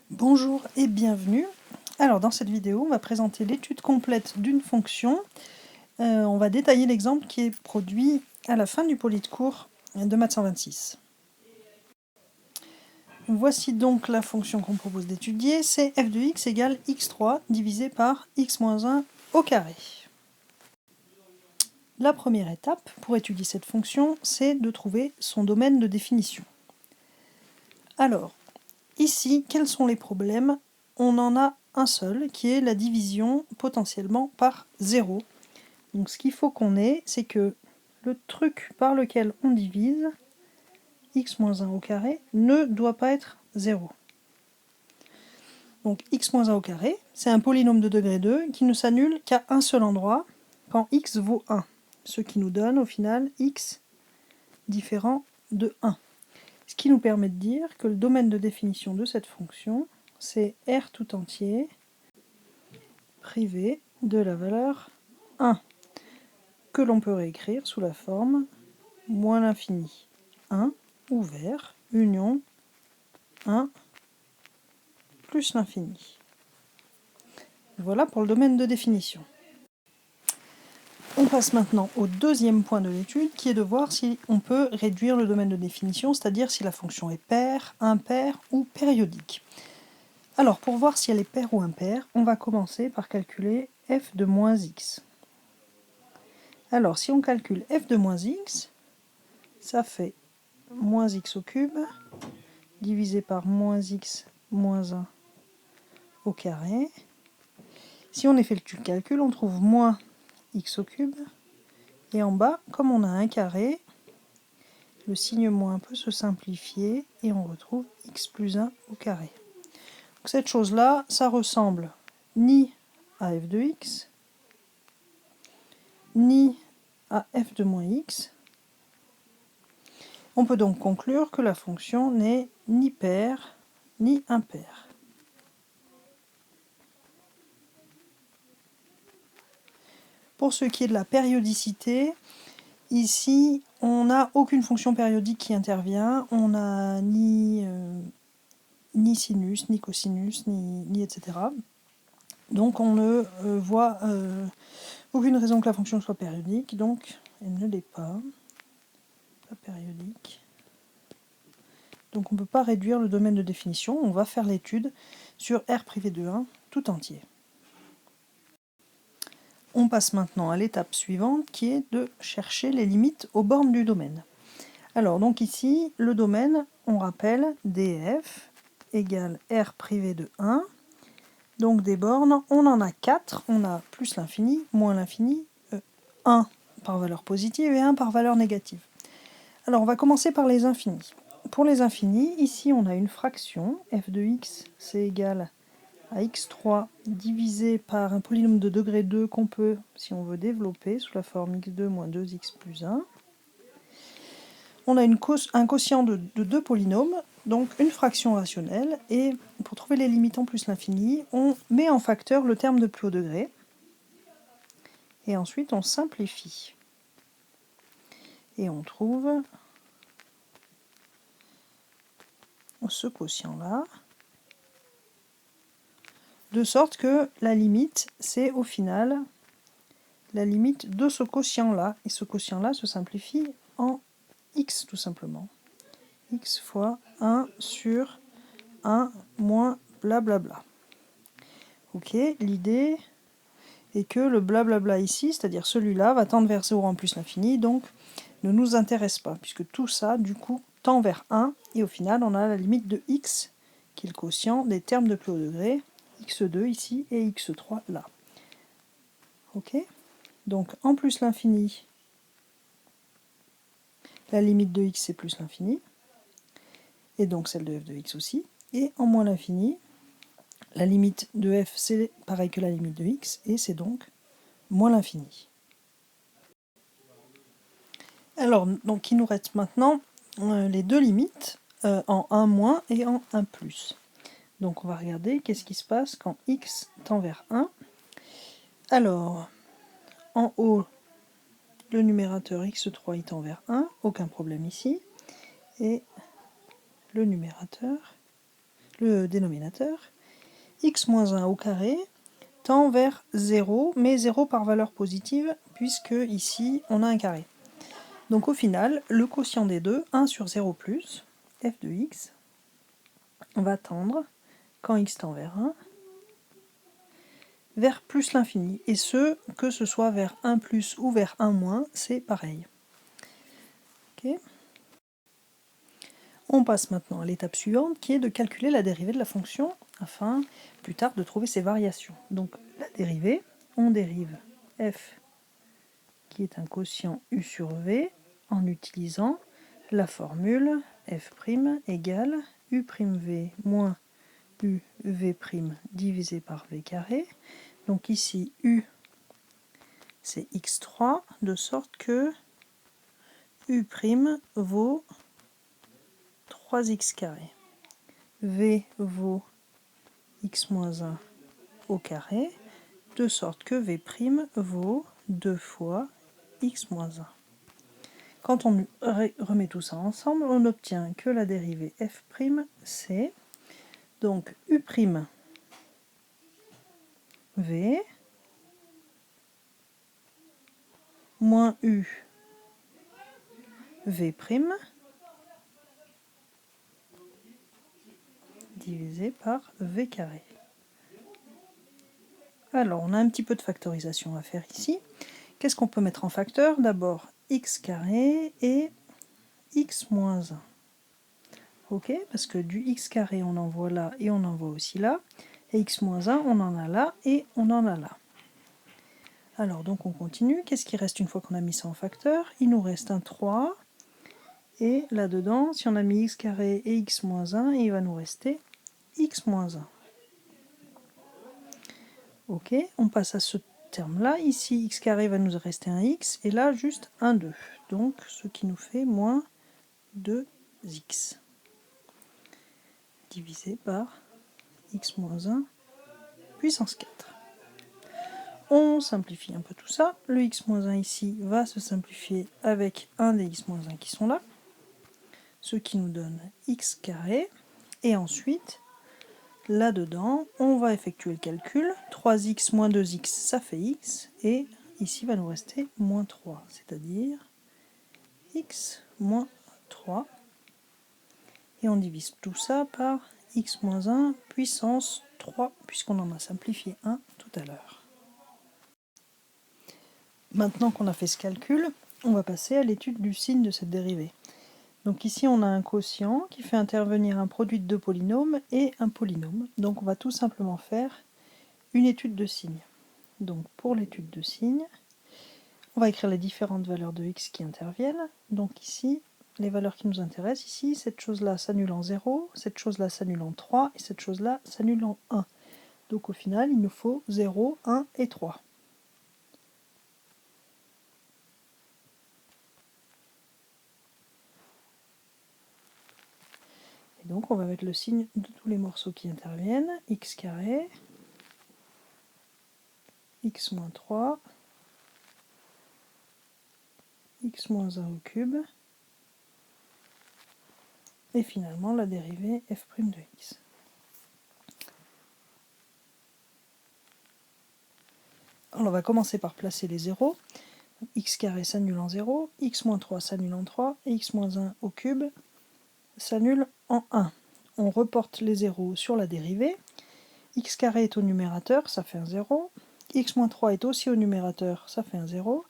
Bonjour et bienvenue. Alors dans cette vidéo, on va présenter l'étude complète d'une fonction. On va détailler l'exemple qui est produit à la fin du poly de cours de maths 126. Voici donc la fonction qu'on propose d'étudier, c'est f de x égale x3 divisé par x-1 au carré. La première étape pour étudier cette fonction, c'est de trouver son domaine de définition. Alors, ici, quels sont les problèmes? On en a un seul, qui est la division potentiellement par 0. Donc ce qu'il faut qu'on ait, c'est que le truc par lequel on divise, x-1 au carré, ne doit pas être 0. Donc x-1 au carré, c'est un polynôme de degré 2 qui ne s'annule qu'à un seul endroit, quand x vaut 1. Ce qui nous donne au final x différent de 1. Ce qui nous permet de dire que le domaine de définition de cette fonction, c'est R tout entier privé de la valeur 1, que l'on peut réécrire sous la forme moins l'infini 1 ouvert, union 1 plus l'infini. Voilà pour le domaine de définition. On passe maintenant au deuxième point de l'étude, qui est de voir si on peut réduire le domaine de définition, c'est-à-dire si la fonction est paire, impaire ou périodique. Alors, pour voir si elle est paire ou impaire, on va commencer par calculer f de moins x. Alors, si on calcule f de moins x, ça fait moins x au cube, divisé par moins x moins 1 au carré. Si on effectue le calcul, on trouve moins x au cube. Et en bas, comme on a un carré, le signe moins peut se simplifier et on retrouve x plus 1 au carré. Donc cette chose-là, ça ressemble ni à f de x, ni à f de moins x. On peut donc conclure que la fonction n'est ni paire ni impaire. Pour ce qui est de la périodicité, ici, on n'a aucune fonction périodique qui intervient. On n'a ni sinus, ni cosinus, ni etc. Donc on ne voit aucune raison que la fonction soit périodique, donc elle ne l'est pas périodique. Donc on ne peut pas réduire le domaine de définition, on va faire l'étude sur R privé de 1 tout entier. On passe maintenant à l'étape suivante qui est de chercher les limites aux bornes du domaine. Alors donc ici, le domaine, on rappelle, df égale R privé de 1. Donc des bornes, on en a 4, on a plus l'infini, moins l'infini, 1 par valeur positive et 1 par valeur négative. Alors on va commencer par les infinis. Pour les infinis, ici on a une fraction, f de x c'est égal à x3 divisé par un polynôme de degré 2 qu'on peut, si on veut, développer sous la forme x2 moins 2x plus 1. On a un quotient de 2 polynômes, donc une fraction rationnelle, et pour trouver les limitants plus l'infini, on met en facteur le terme de plus haut degré, et ensuite on simplifie. Et on trouve ce quotient-là, de sorte que la limite, c'est au final la limite de ce quotient-là, et ce quotient-là se simplifie en x tout simplement. X fois 1 sur 1 moins blablabla. Ok, l'idée est que le blablabla ici, c'est-à-dire celui-là, va tendre vers 0 en plus l'infini, donc ne nous intéresse pas, puisque tout ça, du coup, tend vers 1, et au final, on a la limite de x, qui est le quotient des termes de plus haut degré, x2 ici et x3 là. Ok, donc en plus l'infini, la limite de x c'est plus l'infini, et donc celle de f de x aussi, et en moins l'infini, la limite de f c'est pareil que la limite de x, et c'est donc moins l'infini. Alors, donc il nous reste maintenant les deux limites, en 1 moins et en 1 plus. Donc on va regarder qu'est-ce qui se passe quand x tend vers 1. Alors, en haut, le numérateur x3 il tend vers 1, aucun problème ici. Et le numérateur, le dénominateur, x moins 1 au carré tend vers 0, mais 0 par valeur positive, puisque ici on a un carré. Donc au final, le quotient des deux, 1 sur 0 plus, f de x, va tendre, quand x tend vers 1, vers plus l'infini. Et que ce soit vers 1 plus ou vers 1 moins, c'est pareil. Okay. On passe maintenant à l'étape suivante, qui est de calculer la dérivée de la fonction, afin plus tard de trouver ses variations. Donc la dérivée, on dérive f, qui est un quotient u sur v, en utilisant la formule f' égale u'v moins uv' divisé par v carré. Donc ici u c'est x3, de sorte que u' vaut 3x carré. V vaut x moins 1 au carré, de sorte que v' vaut 2 fois x moins 1. Quand on remet tout ça ensemble, on obtient que la dérivée f' c'est donc u' v moins u v' divisé par v carré. Alors, on a un petit peu de factorisation à faire ici. Qu'est-ce qu'on peut mettre en facteur? D'abord, x carré et x moins 1. Ok, parce que du x carré, on en voit là et on en voit aussi là. Et x moins 1, on en a là et on en a là. Alors, donc on continue. Qu'est-ce qui reste une fois qu'on a mis ça en facteur? Il nous reste un 3. Et là-dedans, si on a mis x carré et x moins 1, il va nous rester x moins 1. Ok, on passe à ce terme-là. Ici, x carré va nous rester un x, et là, juste un 2. Donc, ce qui nous fait moins 2x. Divisé par x moins 1 puissance 4. On simplifie un peu tout ça. Le x moins 1 ici va se simplifier avec un des x moins 1 qui sont là, ce qui nous donne x carré. Et ensuite, là-dedans, on va effectuer le calcul. 3x moins 2x, ça fait x. Et ici, va nous rester moins 3, c'est-à-dire x moins 3. Et on divise tout ça par x moins 1 puissance 3, puisqu'on en a simplifié un tout à l'heure. Maintenant qu'on a fait ce calcul, on va passer à l'étude du signe de cette dérivée. Donc ici, on a un quotient qui fait intervenir un produit de deux polynômes et un polynôme. Donc on va tout simplement faire une étude de signe. Donc pour l'étude de signe, on va écrire les différentes valeurs de x qui interviennent. Donc ici, les valeurs qui nous intéressent, ici, cette chose-là s'annule en 0, cette chose-là s'annule en 3, et cette chose-là s'annule en 1. Donc au final, il nous faut 0, 1 et 3. Et donc on va mettre le signe de tous les morceaux qui interviennent. X carré, x moins 3, x moins 1 au cube, et finalement la dérivée f' de x. Alors on va commencer par placer les zéros. X carré s'annule en 0, x moins 3 s'annule en 3, et x moins 1 au cube s'annule en 1. On reporte les zéros sur la dérivée. X carré est au numérateur, ça fait un 0. X moins 3 est aussi au numérateur, ça fait un 0.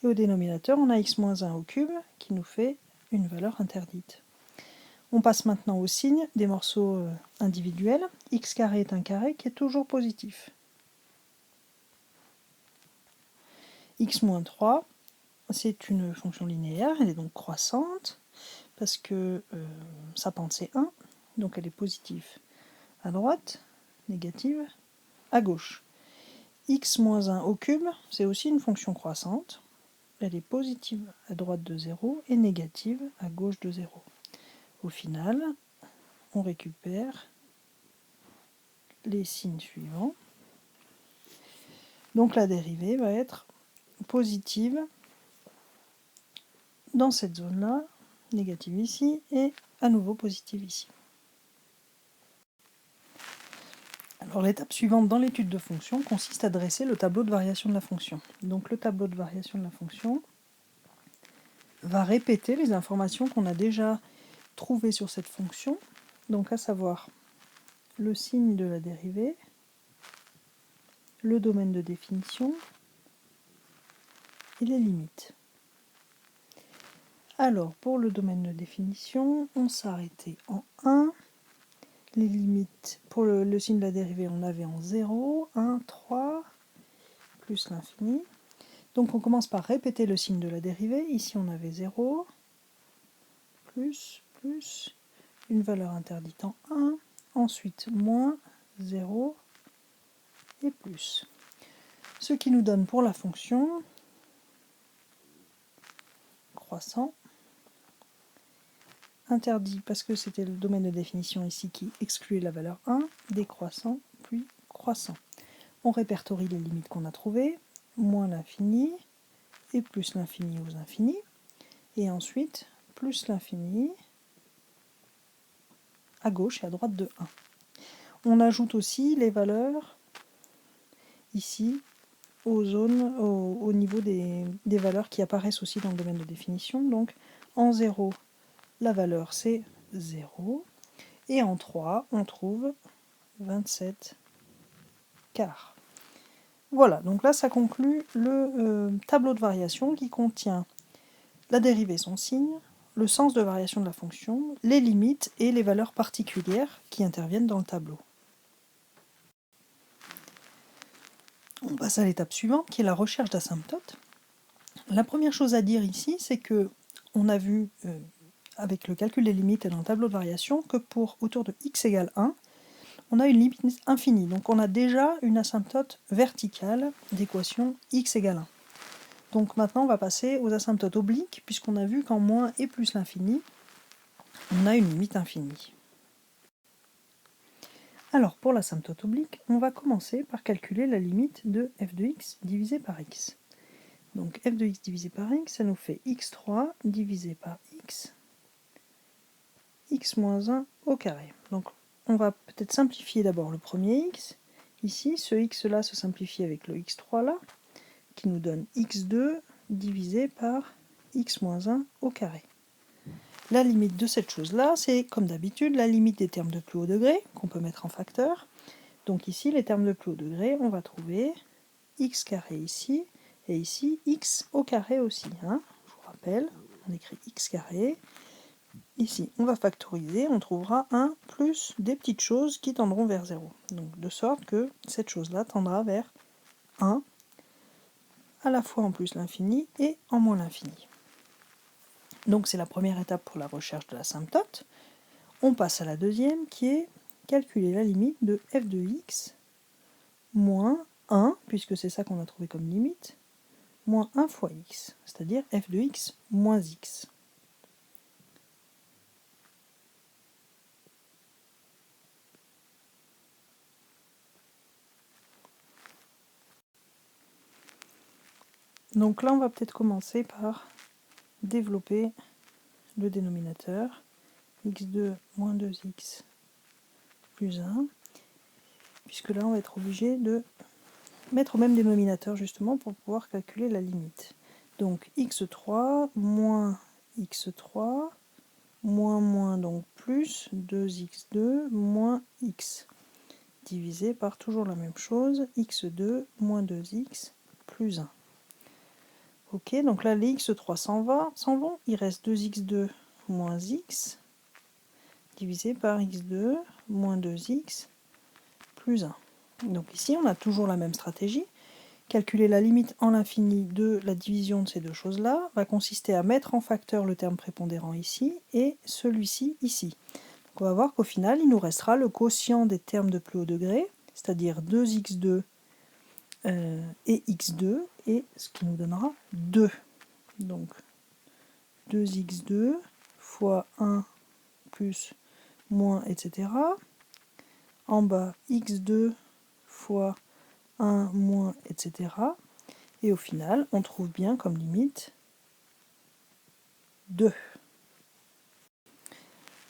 Et au dénominateur, on a x moins 1 au cube, qui nous fait une valeur interdite. On passe maintenant au signe des morceaux individuels. X carré est un carré qui est toujours positif. X moins 3, c'est une fonction linéaire, elle est donc croissante, parce que sa pente c'est 1, donc elle est positive à droite, négative à gauche. X moins 1 au cube, c'est aussi une fonction croissante, elle est positive à droite de 0 et négative à gauche de 0. Au final, on récupère les signes suivants. Donc la dérivée va être positive dans cette zone-là, négative ici, et à nouveau positive ici. Alors l'étape suivante dans l'étude de fonction consiste à dresser le tableau de variation de la fonction. Donc le tableau de variation de la fonction va répéter les informations qu'on a déjà trouvées sur cette fonction, donc à savoir le signe de la dérivée, le domaine de définition et les limites. Alors pour le domaine de définition, on s'arrêtait en 1. Les limites, pour le signe de la dérivée, on avait en 0, 1, 3, plus l'infini. Donc on commence par répéter le signe de la dérivée. Ici on avait 0, plus, une valeur interdite en 1, ensuite moins, 0 et plus. Ce qui nous donne pour la fonction croissant, interdit parce que c'était le domaine de définition ici qui excluait la valeur 1, décroissant, puis croissant. On répertorie les limites qu'on a trouvées, moins l'infini et plus l'infini aux infinis, et ensuite plus l'infini à gauche et à droite de 1. On ajoute aussi les valeurs ici aux zones, au niveau des valeurs qui apparaissent aussi dans le domaine de définition. Donc en 0, la valeur c'est 0, et en 3, on trouve 27 quarts. Voilà, donc là ça conclut le tableau de variation qui contient la dérivée, son signe, le sens de variation de la fonction, les limites et les valeurs particulières qui interviennent dans le tableau. On passe à l'étape suivante qui est la recherche d'asymptotes. La première chose à dire ici, c'est que on a vu avec le calcul des limites et dans le tableau de variation que pour autour de x égale 1, on a une limite infinie. Donc on a déjà une asymptote verticale d'équation x égale 1. Donc maintenant on va passer aux asymptotes obliques, puisqu'on a vu qu'en moins et plus l'infini, on a une limite infinie. Alors pour l'asymptote oblique, on va commencer par calculer la limite de f de x divisé par x. Donc f de x divisé par x, ça nous fait x3 divisé par x, x moins 1 au carré. Donc on va peut-être simplifier d'abord le premier x. Ici, ce x là se simplifie avec le x3 là, qui nous donne x2 divisé par x moins 1 au carré. La limite de cette chose-là, c'est comme d'habitude la limite des termes de plus haut degré, qu'on peut mettre en facteur. Donc ici, les termes de plus haut degré, on va trouver x carré ici, et ici x au carré aussi. Hein. Je vous rappelle, on écrit x carré. Ici, on va factoriser, on trouvera 1 plus des petites choses qui tendront vers 0. Donc de sorte que cette chose-là tendra vers 1, à la fois en plus l'infini et en moins l'infini. Donc c'est la première étape pour la recherche de l'asymptote. On passe à la deuxième qui est calculer la limite de f de x moins 1, puisque c'est ça qu'on a trouvé comme limite, moins 1 fois x, c'est-à-dire f de x moins x. Donc là, on va peut-être commencer par développer le dénominateur, x2 moins 2x plus 1, puisque là, on va être obligé de mettre au même dénominateur, justement, pour pouvoir calculer la limite. Donc x3 moins x3, moins, donc plus 2x2 moins x, divisé par toujours la même chose, x2 moins 2x plus 1. Ok, donc là les x3 s'en vont, il reste 2x2 moins x, divisé par x2 moins 2x plus 1. Donc ici on a toujours la même stratégie. Calculer la limite en l'infini de la division de ces deux choses-là va consister à mettre en facteur le terme prépondérant ici et celui-ci ici. Donc on va voir qu'au final il nous restera le quotient des termes de plus haut degré, c'est-à-dire 2x2 et x2, et ce qui nous donnera 2. Donc 2x2 fois 1 plus moins, etc. En bas, x2 fois 1 moins, etc. Et au final, on trouve bien comme limite 2.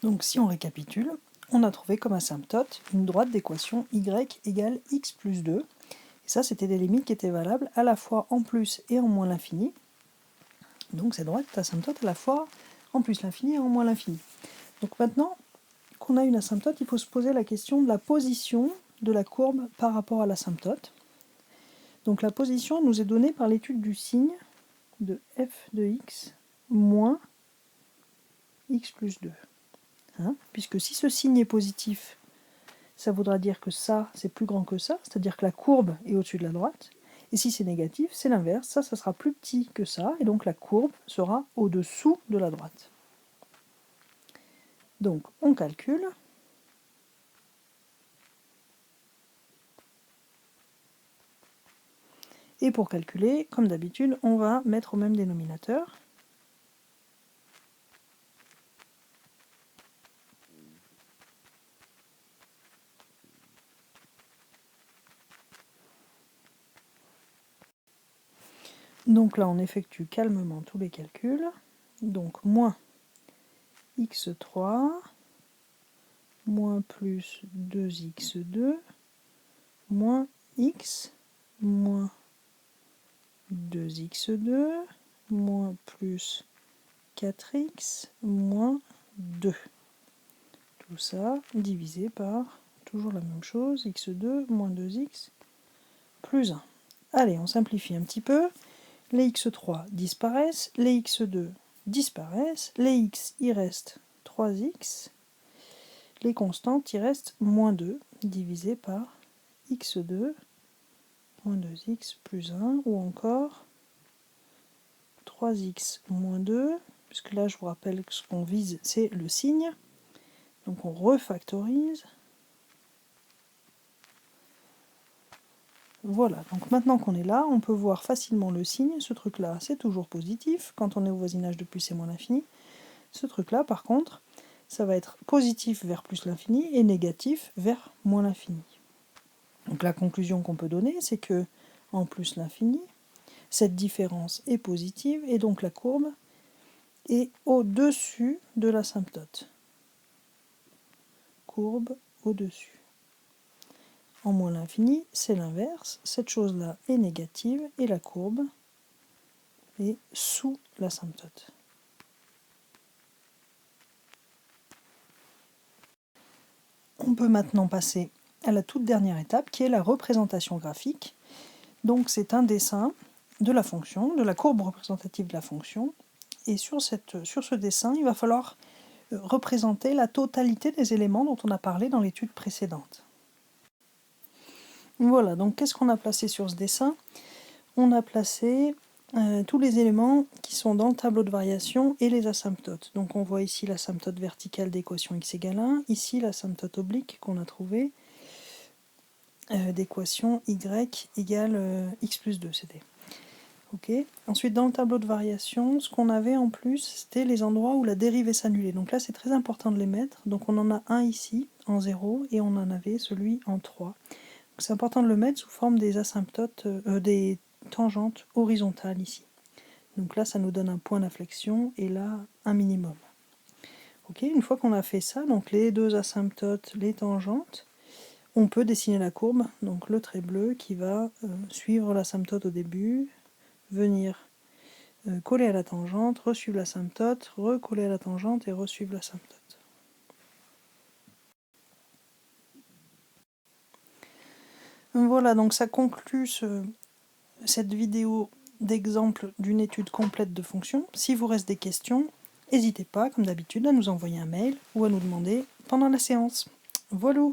Donc si on récapitule, on a trouvé comme asymptote une droite d'équation y égale x plus 2. Et ça, c'était des limites qui étaient valables à la fois en plus et en moins l'infini. Donc cette droite est asymptote à la fois en plus l'infini et en moins l'infini. Donc maintenant qu'on a une asymptote, il faut se poser la question de la position de la courbe par rapport à l'asymptote. Donc la position nous est donnée par l'étude du signe de f de x moins x plus 2. Puisque si ce signe est positif, ça voudra dire que ça, c'est plus grand que ça, c'est-à-dire que la courbe est au-dessus de la droite. Et si c'est négatif, c'est l'inverse, ça sera plus petit que ça, et donc la courbe sera au-dessous de la droite. Donc on calcule. Et pour calculer, comme d'habitude, on va mettre au même dénominateur. Donc là, on effectue calmement tous les calculs. Donc moins x3, moins plus 2x2, moins x, moins 2x2, moins plus 4x, moins 2. Tout ça divisé par, toujours la même chose, x2 moins 2x plus 1. Allez, on simplifie un petit peu. Les x3 disparaissent, les x2 disparaissent, les x, il reste 3x, les constantes, il reste moins 2, divisé par x2, moins 2x plus 1, ou encore 3x moins 2, puisque là je vous rappelle que ce qu'on vise c'est le signe, donc on refactorise. Voilà, donc maintenant qu'on est là, on peut voir facilement le signe. Ce truc-là, c'est toujours positif quand on est au voisinage de plus et moins l'infini. Ce truc-là, par contre, ça va être positif vers plus l'infini et négatif vers moins l'infini. Donc la conclusion qu'on peut donner, c'est que en plus l'infini, cette différence est positive et donc la courbe est au-dessus de l'asymptote. Courbe au-dessus. En moins l'infini, c'est l'inverse. Cette chose-là est négative et la courbe est sous l'asymptote. On peut maintenant passer à la toute dernière étape qui est la représentation graphique. Donc c'est un dessin de la fonction, de la courbe représentative de la fonction. Et sur ce dessin, il va falloir représenter la totalité des éléments dont on a parlé dans l'étude précédente. Voilà, donc qu'est-ce qu'on a placé sur ce dessin? On a placé tous les éléments qui sont dans le tableau de variation et les asymptotes. Donc on voit ici l'asymptote verticale d'équation x égale 1, ici l'asymptote oblique qu'on a trouvé d'équation y égale x plus 2, c'était. Okay. Ensuite, dans le tableau de variation, ce qu'on avait en plus, c'était les endroits où la dérivée s'annulait. Donc là, c'est très important de les mettre. Donc on en a un ici, en 0, et on en avait celui en 3. C'est important de le mettre sous forme des asymptotes, des tangentes horizontales ici. Donc là, ça nous donne un point d'inflexion, et là, un minimum. Okay. Une fois qu'on a fait ça, donc les deux asymptotes, les tangentes, on peut dessiner la courbe, donc le trait bleu qui va suivre l'asymptote au début, venir coller à la tangente, resuivre l'asymptote, recoller à la tangente et resuivre l'asymptote. Voilà, donc ça conclut cette vidéo d'exemple d'une étude complète de fonctions. Si vous reste des questions, n'hésitez pas, comme d'habitude, à nous envoyer un mail ou à nous demander pendant la séance. Voilà.